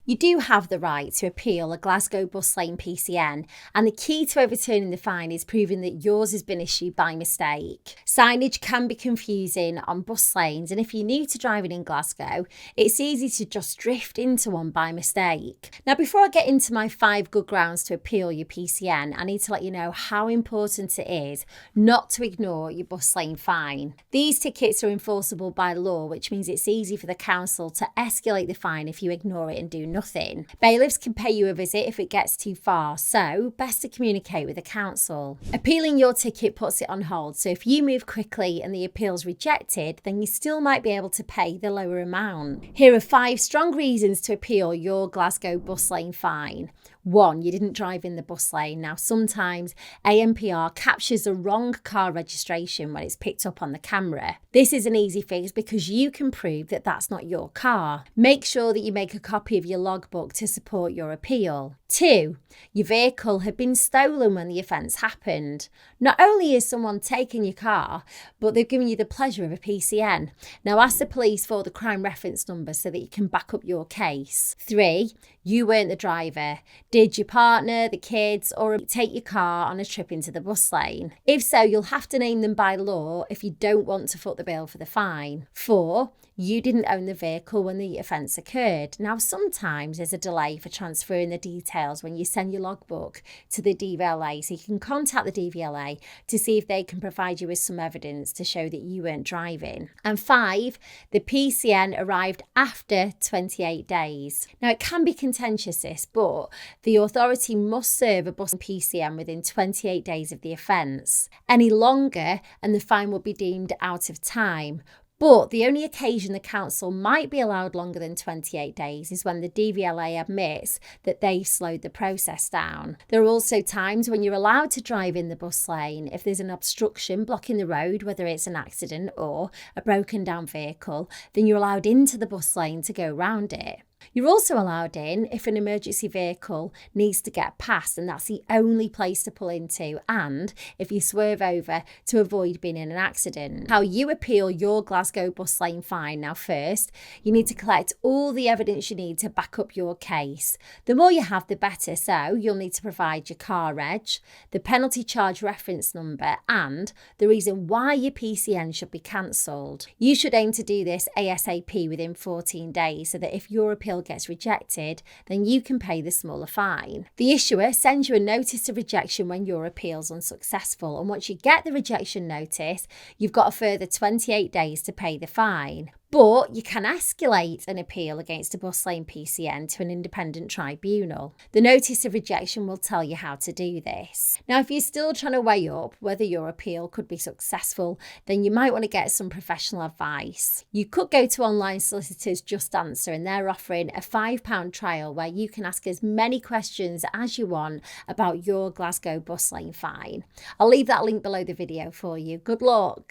You do have the right to appeal a Glasgow bus lane PCN, and the key to overturning the fine is proving that yours has been issued by mistake. Signage can be confusing on bus lanes, and if you're new to driving in Glasgow, it's easy to just drift into one by mistake. Now, before I get into my 5 good grounds to appeal your PCN, I need to let you know how important it is not to ignore your bus lane fine. These tickets are enforceable by law, which means it's easy for the council to escalate the fine if you ignore it and do nothing. Bailiffs can pay you a visit if it gets too far, so best to communicate with the council. Appealing your ticket puts it on hold, so if you move quickly and the appeal's rejected, then you still might be able to pay the lower amount. Here are 5 strong reasons to appeal your Glasgow bus lane fine. 1. You didn't drive in the bus lane. Now, sometimes ANPR captures the wrong car registration when it's picked up on the camera. This is an easy fix because you can prove that that's not your car. Make sure that you make a copy of your logbook to support your appeal. 2. Your vehicle had been stolen when the offence happened. Not only has someone taken your car, but they've given you the pleasure of a PCN. Now, ask the police for the crime reference number so that you can back up your case. 3. You weren't the driver. Did your partner, the kids, or take your car on a trip into the bus lane? If so, you'll have to name them by law if you don't want to foot the bill for the fine. 4. You didn't own the vehicle when the offence occurred. Now, sometimes there's a delay for transferring the details when you send your logbook to the DVLA, so you can contact the DVLA to see if they can provide you with some evidence to show that you weren't driving. And 5, the PCN arrived after 28 days. Now, it can be contentious, this, but the authority must serve a bus PCN within 28 days of the offence. Any longer, and the fine will be deemed out of time. But the only occasion the council might be allowed longer than 28 days is when the DVLA admits that they've slowed the process down. There are also times when you're allowed to drive in the bus lane if there's an obstruction blocking the road, whether it's an accident or a broken down vehicle, then you're allowed into the bus lane to go round it. You're also allowed in if an emergency vehicle needs to get past, and that's the only place to pull into, and if you swerve over to avoid being in an accident. How you appeal your Glasgow bus lane fine. Now, first, you need to collect all the evidence you need to back up your case. The more you have, the better, so you'll need to provide your car reg, the penalty charge reference number, and the reason why your PCN should be cancelled. You should aim to do this ASAP within 14 days so that if your appeal gets rejected, then you can pay the smaller fine. The issuer sends you a notice of rejection when your appeal's unsuccessful, and once you get the rejection notice, you've got a further 28 days to pay the fine. But you can escalate an appeal against a bus lane PCN to an independent tribunal. The notice of rejection will tell you how to do this. Now, if you're still trying to weigh up whether your appeal could be successful, then you might want to get some professional advice. You could go to online solicitors JustAnswer, and they're offering a £5 trial where you can ask as many questions as you want about your Glasgow bus lane fine. I'll leave that link below the video for you. Good luck.